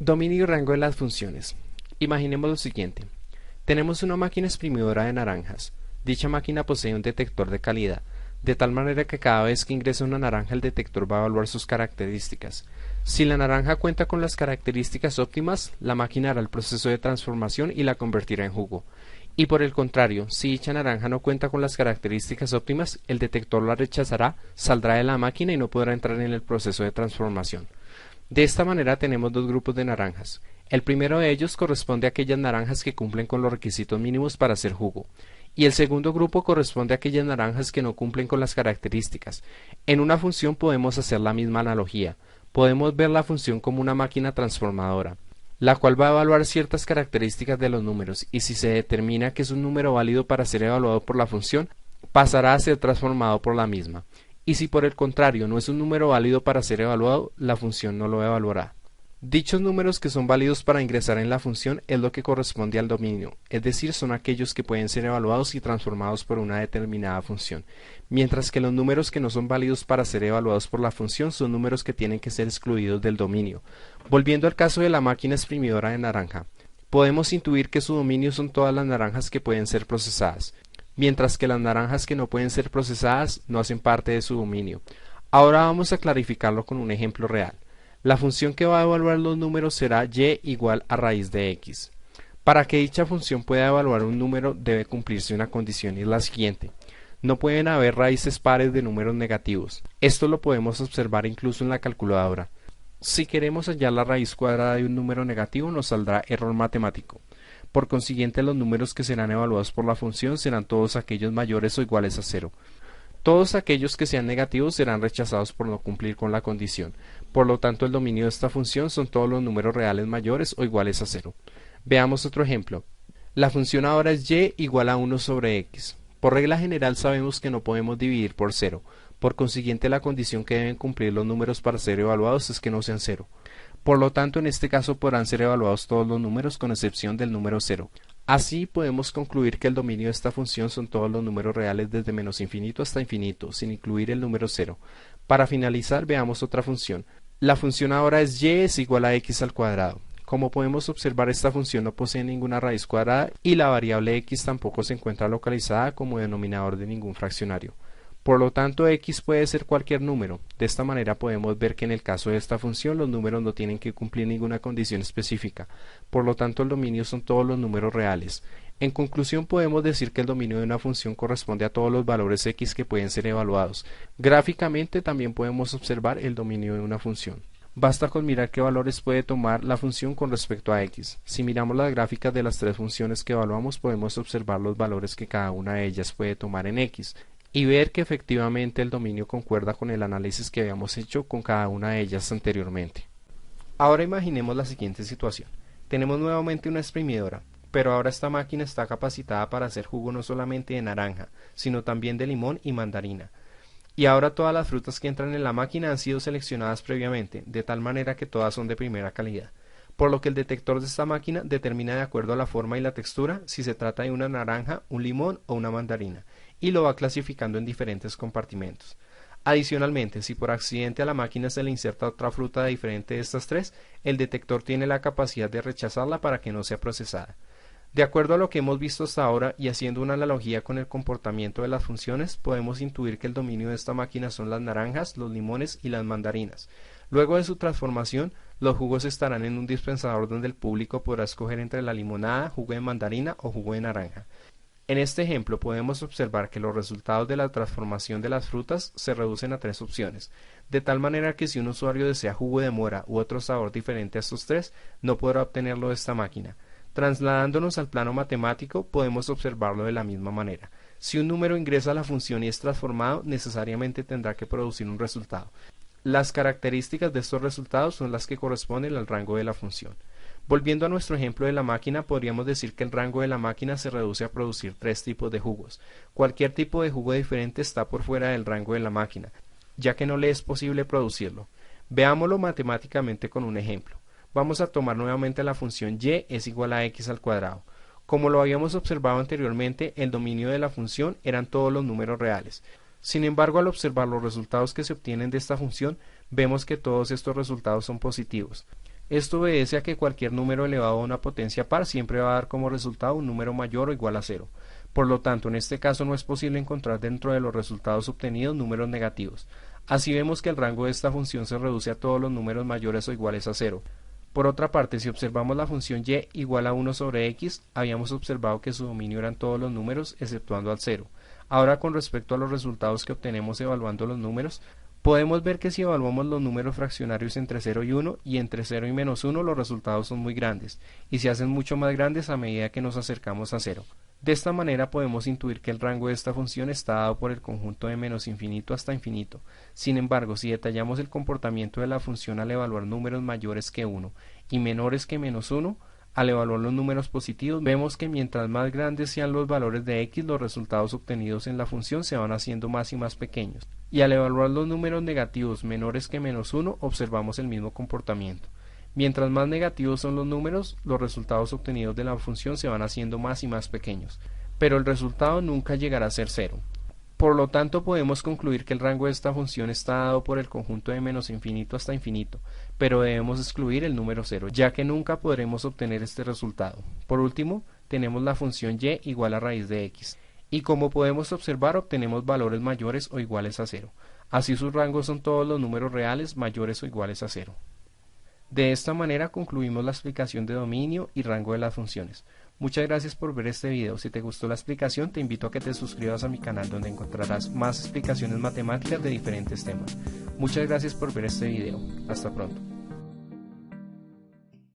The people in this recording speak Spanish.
Dominio y rango de las funciones. Imaginemos lo siguiente. Tenemos una máquina exprimidora de naranjas. Dicha máquina posee un detector de calidad, de tal manera que cada vez que ingresa una naranja el detector va a evaluar sus características. Si la naranja cuenta con las características óptimas, la máquina hará el proceso de transformación y la convertirá en jugo. Y por el contrario, si dicha naranja no cuenta con las características óptimas, el detector la rechazará, saldrá de la máquina y no podrá entrar en el proceso de transformación. De esta manera tenemos dos grupos de naranjas. El primero de ellos corresponde a aquellas naranjas que cumplen con los requisitos mínimos para hacer jugo, y el segundo grupo corresponde a aquellas naranjas que no cumplen con las características. En una función podemos hacer la misma analogía. Podemos ver la función como una máquina transformadora, la cual va a evaluar ciertas características de los números, y si se determina que es un número válido para ser evaluado por la función, pasará a ser transformado por la misma. Y si por el contrario no es un número válido para ser evaluado, la función no lo evaluará. Dichos números que son válidos para ingresar en la función es lo que corresponde al dominio, es decir, son aquellos que pueden ser evaluados y transformados por una determinada función, mientras que los números que no son válidos para ser evaluados por la función son números que tienen que ser excluidos del dominio. Volviendo al caso de la máquina exprimidora de naranja, podemos intuir que su dominio son todas las naranjas que pueden ser procesadas, mientras que las naranjas que no pueden ser procesadas no hacen parte de su dominio. Ahora vamos a clarificarlo con un ejemplo real. La función que va a evaluar los números será y igual a raíz de x. Para que dicha función pueda evaluar un número debe cumplirse una condición y es la siguiente. No pueden haber raíces pares de números negativos. Esto lo podemos observar incluso en la calculadora. Si queremos hallar la raíz cuadrada de un número negativo nos saldrá error matemático. Por consiguiente, los números que serán evaluados por la función serán todos aquellos mayores o iguales a 0. Todos aquellos que sean negativos serán rechazados por no cumplir con la condición. Por lo tanto, el dominio de esta función son todos los números reales mayores o iguales a 0. Veamos otro ejemplo. La función ahora es y igual a 1 sobre x. Por regla general sabemos que no podemos dividir por 0. Por consiguiente, la condición que deben cumplir los números para ser evaluados es que no sean 0. Por lo tanto, en este caso podrán ser evaluados todos los números con excepción del número 0. Así podemos concluir que el dominio de esta función son todos los números reales desde menos infinito hasta infinito, sin incluir el número 0. Para finalizar, veamos otra función. La función ahora es y es igual a x al cuadrado. Como podemos observar, esta función no posee ninguna raíz cuadrada y la variable x tampoco se encuentra localizada como denominador de ningún fraccionario. Por lo tanto, x puede ser cualquier número. De esta manera podemos ver que en el caso de esta función los números no tienen que cumplir ninguna condición específica. Por lo tanto, el dominio son todos los números reales. En conclusión, podemos decir que el dominio de una función corresponde a todos los valores x que pueden ser evaluados. Gráficamente también podemos observar el dominio de una función. Basta con mirar qué valores puede tomar la función con respecto a x. Si miramos las gráficas de las tres funciones que evaluamos, podemos observar los valores que cada una de ellas puede tomar en x, y ver que efectivamente el dominio concuerda con el análisis que habíamos hecho con cada una de ellas anteriormente. Ahora imaginemos la siguiente situación. Tenemos nuevamente una exprimidora, pero ahora esta máquina está capacitada para hacer jugo no solamente de naranja, sino también de limón y mandarina. Y ahora todas las frutas que entran en la máquina han sido seleccionadas previamente, de tal manera que todas son de primera calidad. Por lo que el detector de esta máquina determina de acuerdo a la forma y la textura si se trata de una naranja, un limón o una mandarina, y lo va clasificando en diferentes compartimentos. Adicionalmente, si por accidente a la máquina se le inserta otra fruta diferente de estas tres, el detector tiene la capacidad de rechazarla para que no sea procesada. De acuerdo a lo que hemos visto hasta ahora y haciendo una analogía con el comportamiento de las funciones, podemos intuir que el dominio de esta máquina son las naranjas, los limones y las mandarinas. Luego de su transformación, los jugos estarán en un dispensador donde el público podrá escoger entre la limonada, jugo de mandarina o jugo de naranja. En este ejemplo podemos observar que los resultados de la transformación de las frutas se reducen a tres opciones, de tal manera que si un usuario desea jugo de mora u otro sabor diferente a estos tres, no podrá obtenerlo de esta máquina. Trasladándonos al plano matemático, podemos observarlo de la misma manera. Si un número ingresa a la función y es transformado, necesariamente tendrá que producir un resultado. Las características de estos resultados son las que corresponden al rango de la función. Volviendo a nuestro ejemplo de la máquina, podríamos decir que el rango de la máquina se reduce a producir tres tipos de jugos. Cualquier tipo de jugo diferente está por fuera del rango de la máquina, ya que no le es posible producirlo. Veámoslo matemáticamente con un ejemplo. Vamos a tomar nuevamente la función y es igual a x al cuadrado. Como lo habíamos observado anteriormente, el dominio de la función eran todos los números reales. Sin embargo, al observar los resultados que se obtienen de esta función, vemos que todos estos resultados son positivos. Esto obedece a que cualquier número elevado a una potencia par siempre va a dar como resultado un número mayor o igual a 0. Por lo tanto, en este caso no es posible encontrar dentro de los resultados obtenidos números negativos. Así vemos que el rango de esta función se reduce a todos los números mayores o iguales a 0. Por otra parte, si observamos la función y igual a 1 sobre x, habíamos observado que su dominio eran todos los números exceptuando al 0. Ahora, con respecto a los resultados que obtenemos evaluando los números, podemos ver que si evaluamos los números fraccionarios entre 0 y 1 y entre 0 y menos 1, los resultados son muy grandes y se hacen mucho más grandes a medida que nos acercamos a 0. De esta manera podemos intuir que el rango de esta función está dado por el conjunto de menos infinito hasta infinito. Sin embargo, si detallamos el comportamiento de la función al evaluar números mayores que 1 y menores que menos 1, al evaluar los números positivos, vemos que mientras más grandes sean los valores de x, los resultados obtenidos en la función se van haciendo más y más pequeños. Y al evaluar los números negativos menores que menos 1, observamos el mismo comportamiento. Mientras más negativos son los números, los resultados obtenidos de la función se van haciendo más y más pequeños, pero el resultado nunca llegará a ser 0. Por lo tanto, podemos concluir que el rango de esta función está dado por el conjunto de menos infinito hasta infinito, pero debemos excluir el número 0, ya que nunca podremos obtener este resultado. Por último, tenemos la función y igual a raíz de x, y como podemos observar, obtenemos valores mayores o iguales a 0. Así sus rangos son todos los números reales mayores o iguales a 0. De esta manera concluimos la explicación de dominio y rango de las funciones. Muchas gracias por ver este video. Si te gustó la explicación, te invito a que te suscribas a mi canal donde encontrarás más explicaciones matemáticas de diferentes temas. Muchas gracias por ver este video. Hasta pronto.